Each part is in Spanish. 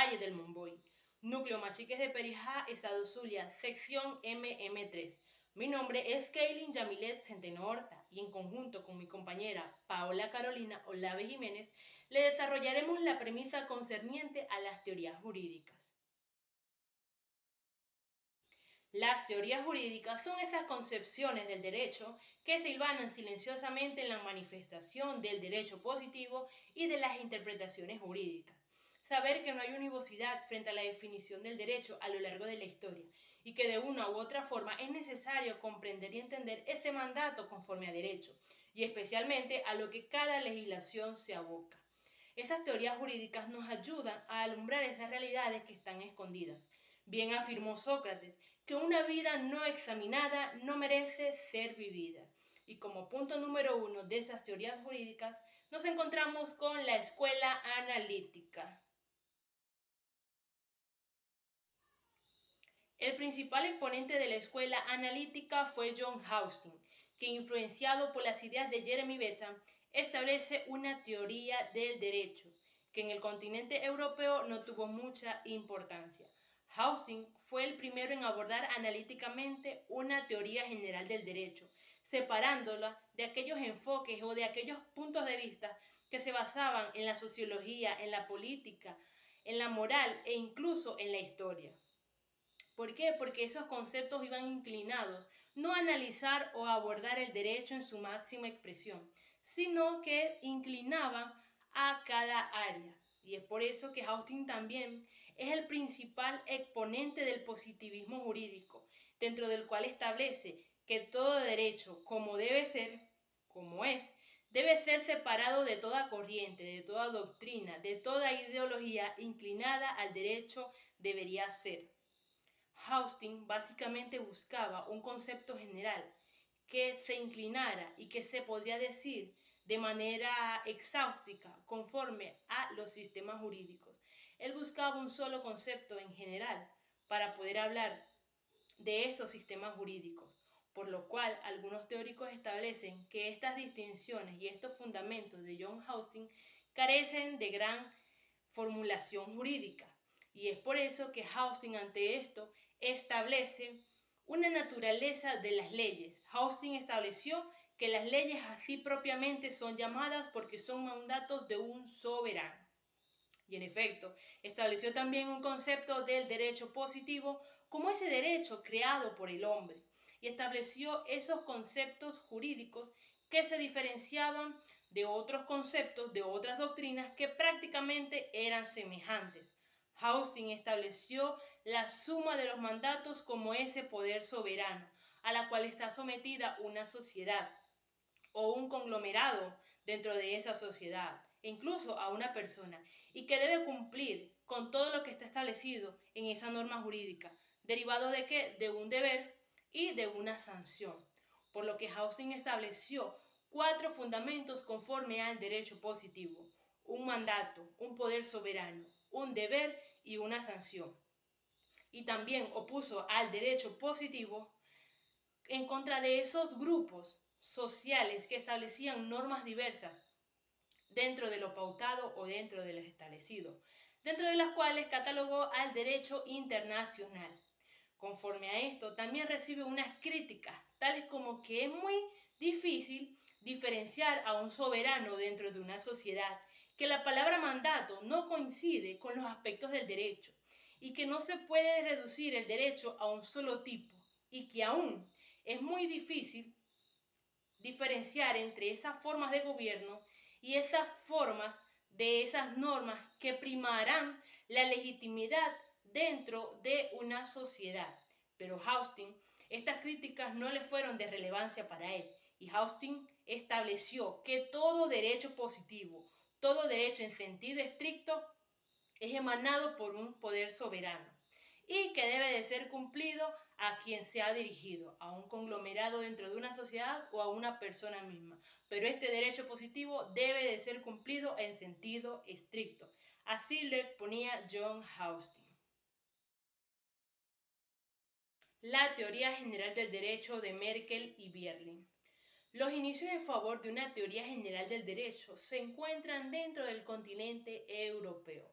Valle del Monboy, Núcleo Machiques de Perijá, Estado Zulia, sección MM3. Mi nombre es Kaylin Yamilet Centeno Horta y en conjunto con mi compañera Paola Carolina Olave Jiménez le desarrollaremos la premisa concerniente a las teorías jurídicas. Las teorías jurídicas son esas concepciones del derecho que se hilvanan silenciosamente en la manifestación del derecho positivo y de las interpretaciones jurídicas. Saber que no hay univocidad frente a la definición del derecho a lo largo de la historia y que de una u otra forma es necesario comprender y entender ese mandato conforme a derecho y especialmente a lo que cada legislación se aboca. Esas teorías jurídicas nos ayudan a alumbrar esas realidades que están escondidas. Bien afirmó Sócrates que una vida no examinada no merece ser vivida. Y como punto número 1 de esas teorías jurídicas nos encontramos con la escuela analítica. El principal exponente de la escuela analítica fue John Austin, que influenciado por las ideas de Jeremy Bentham, establece una teoría del derecho, que en el continente europeo no tuvo mucha importancia. Austin fue el primero en abordar analíticamente una teoría general del derecho, separándola de aquellos enfoques o de aquellos puntos de vista que se basaban en la sociología, en la política, en la moral e incluso en la historia. ¿Por qué? Porque esos conceptos iban inclinados no a analizar o a abordar el derecho en su máxima expresión, sino que inclinaban a cada área. Y es por eso que Austin también es el principal exponente del positivismo jurídico, dentro del cual establece que todo derecho, como debe ser, como es, debe ser separado de toda corriente, de toda doctrina, de toda ideología inclinada al derecho debería ser. Austin básicamente buscaba un concepto general que se inclinara y que se podría decir de manera exhaustiva conforme a los sistemas jurídicos. Él buscaba un solo concepto en general para poder hablar de estos sistemas jurídicos, por lo cual algunos teóricos establecen que estas distinciones y estos fundamentos de John Austin carecen de gran formulación jurídica. Y es por eso que Austin ante esto establece una naturaleza de las leyes. Austin estableció que las leyes así propiamente son llamadas porque son mandatos de un soberano. Y en efecto, estableció también un concepto del derecho positivo como ese derecho creado por el hombre. Y estableció esos conceptos jurídicos que se diferenciaban de otros conceptos, de otras doctrinas que prácticamente eran semejantes. Austin estableció la suma de los mandatos como ese poder soberano, a la cual está sometida una sociedad o un conglomerado dentro de esa sociedad, e incluso a una persona, y que debe cumplir con todo lo que está establecido en esa norma jurídica, derivado de qué? De un deber y de una sanción. Por lo que Austin estableció 4 fundamentos conforme al derecho positivo: un mandato, un poder soberano, un deber y una sanción. Y también opuso al derecho positivo en contra de esos grupos sociales que establecían normas diversas dentro de lo pautado o dentro de lo establecido, dentro de las cuales catalogó al derecho internacional. Conforme a esto, también recibe unas críticas, tales como que es muy difícil diferenciar a un soberano dentro de una sociedad, que la palabra mandato no coincide con los aspectos del derecho y que no se puede reducir el derecho a un solo tipo y que aún es muy difícil diferenciar entre esas formas de gobierno y esas formas de esas normas que primarán la legitimidad dentro de una sociedad. Pero Austin, estas críticas no le fueron de relevancia para él, y Austin estableció que todo derecho positivo, todo derecho en sentido estricto, es emanado por un poder soberano y que debe de ser cumplido a quien se ha dirigido, a un conglomerado dentro de una sociedad o a una persona misma. Pero este derecho positivo debe de ser cumplido en sentido estricto. Así lo exponía John Austin. La teoría general del derecho de Merkel y Bierlin. Los inicios en favor de una teoría general del derecho se encuentran dentro del continente europeo.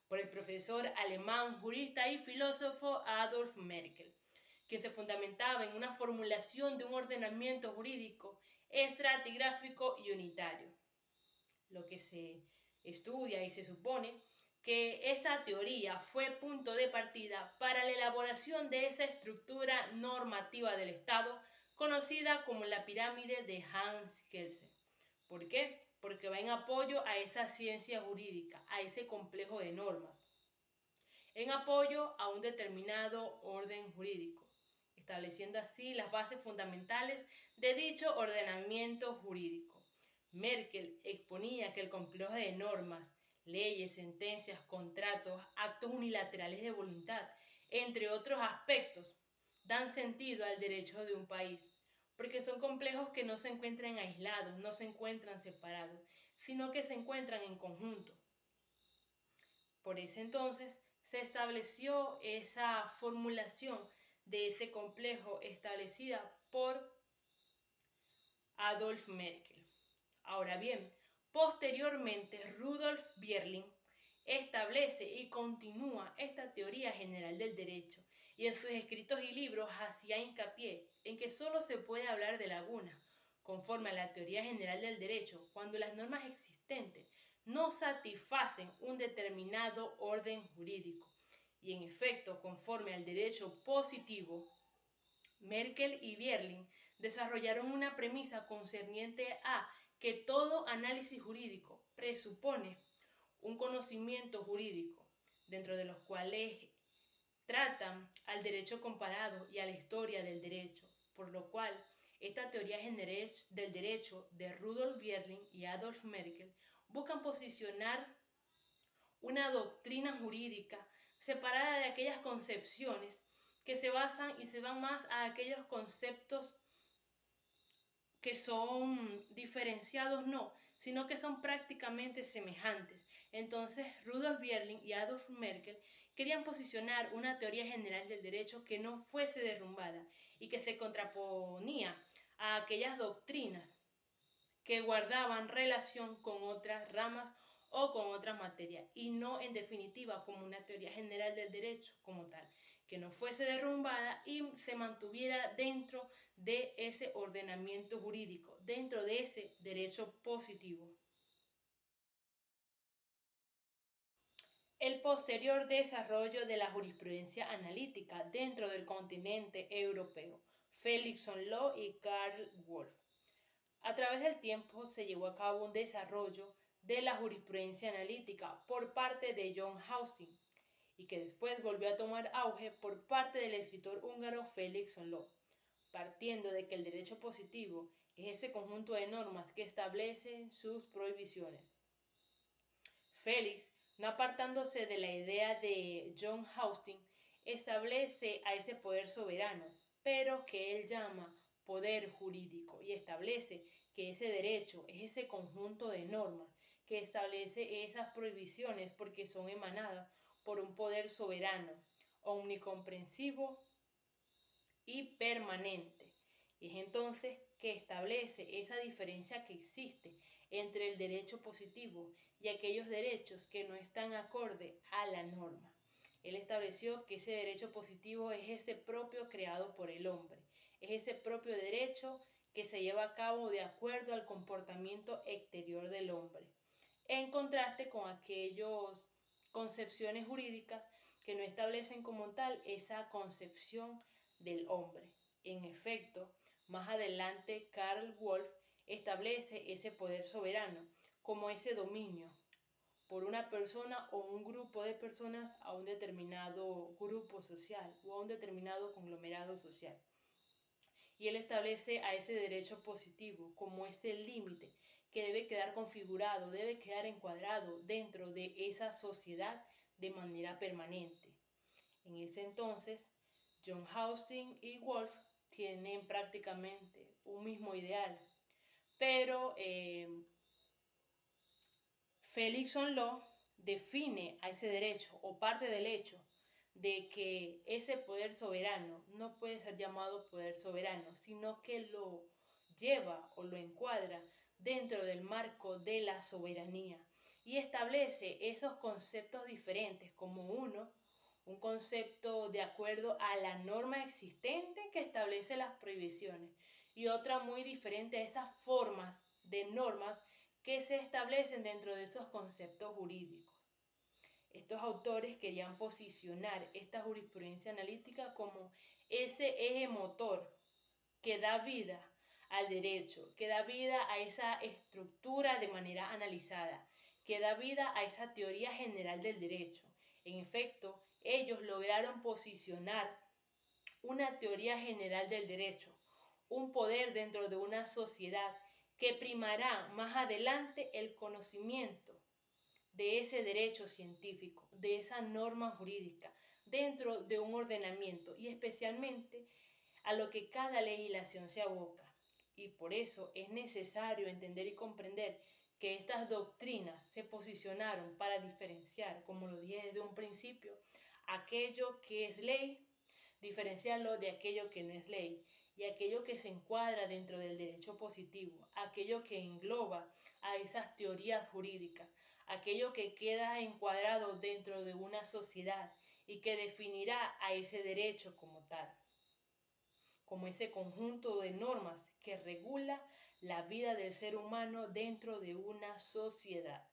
por el profesor alemán, jurista y filósofo Adolf Merkel, quien se fundamentaba en una formulación de un ordenamiento jurídico estratigráfico y unitario. Lo que se estudia y se supone que esta teoría fue punto de partida para la elaboración de esa estructura normativa del Estado conocida como la pirámide de Hans Kelsen. ¿Por qué? Porque va en apoyo a esa ciencia jurídica, a ese complejo de normas, en apoyo a un determinado orden jurídico, estableciendo así las bases fundamentales de dicho ordenamiento jurídico. Merkel exponía que el complejo de normas, leyes, sentencias, contratos, actos unilaterales de voluntad, entre otros aspectos, dan sentido al derecho de un país, porque son complejos que no se encuentran aislados, no se encuentran separados, sino que se encuentran en conjunto. Por ese entonces se estableció esa formulación de ese complejo establecida por Adolf Merkel. Ahora bien, posteriormente Rudolf Bierling establece y continúa esta teoría general del derecho y en sus escritos y libros hacía hincapié en que solo se puede hablar de lagunas conforme a la teoría general del derecho cuando las normas existentes no satisfacen un determinado orden jurídico. Y en efecto, conforme al derecho positivo, Merkel y Bierling desarrollaron una premisa concerniente a que todo análisis jurídico presupone un conocimiento jurídico, dentro de los cuales tratan al derecho comparado y a la historia del derecho, por lo cual esta teoría general del derecho de Rudolf Bierling y Adolf Merkel buscan posicionar una doctrina jurídica separada de aquellas concepciones que se basan y se van más a aquellos conceptos que son diferenciados, no, sino que son prácticamente semejantes. Entonces, Rudolf Bierling y Adolf Merkel querían posicionar una teoría general del derecho que no fuese derrumbada y que se contraponía a aquellas doctrinas que guardaban relación con otras ramas o con otras materias, y no en definitiva como una teoría general del derecho como tal, que no fuese derrumbada y se mantuviera dentro de ese ordenamiento jurídico, dentro de ese derecho positivo. El posterior desarrollo de la jurisprudencia analítica dentro del continente europeo, Felixson Law y Karl Wolff. A través del tiempo se llevó a cabo un desarrollo de la jurisprudencia analítica por parte de John Huston y que después volvió a tomar auge por parte del escritor húngaro Felix Soló, partiendo de que el derecho positivo es ese conjunto de normas que establece sus prohibiciones. Félix, no apartándose de la idea de John Huston, establece a ese poder soberano, pero que él llama poder jurídico, y establece que ese derecho es ese conjunto de normas que establece esas prohibiciones porque son emanadas por un poder soberano, omnicomprensivo y permanente. Y es entonces que establece esa diferencia que existe entre el derecho positivo y aquellos derechos que no están acorde a la norma. Él estableció que ese derecho positivo es ese propio creado por el hombre, es ese propio derecho que se lleva a cabo de acuerdo al comportamiento exterior del hombre, en contraste con aquellas concepciones jurídicas que no establecen como tal esa concepción del hombre. En efecto, más adelante Karl Wolff establece ese poder soberano como ese dominio por una persona o un grupo de personas a un determinado grupo social o a un determinado conglomerado social. Y él establece a ese derecho positivo como ese límite que debe quedar configurado, debe quedar encuadrado dentro de esa sociedad de manera permanente. En ese entonces, John Huston y Wolff tienen prácticamente un mismo ideal, pero Felixson Law define a ese derecho o parte del hecho de que ese poder soberano no puede ser llamado poder soberano, sino que lo lleva o lo encuadra dentro del marco de la soberanía. y establece esos conceptos diferentes como un concepto de acuerdo a la norma existente que establece las prohibiciones y otra muy diferente a esas formas de normas que se establecen dentro de esos conceptos jurídicos. Estos autores querían posicionar esta jurisprudencia analítica como ese eje motor que da vida al derecho, que da vida a esa estructura de manera analizada, que da vida a esa teoría general del derecho. En efecto, ellos lograron posicionar una teoría general del derecho, un poder dentro de una sociedad que primará más adelante el conocimiento de ese derecho científico, de esa norma jurídica, dentro de un ordenamiento y especialmente a lo que cada legislación se aboca. Y por eso es necesario entender y comprender que estas doctrinas se posicionaron para diferenciar, como lo dije desde un principio, aquello que es ley, diferenciarlo de aquello que no es ley y aquello que se encuadra dentro del derecho positivo, aquello que engloba a esas teorías jurídicas, aquello que queda encuadrado dentro de una sociedad y que definirá a ese derecho como tal, como ese conjunto de normas que regula la vida del ser humano dentro de una sociedad.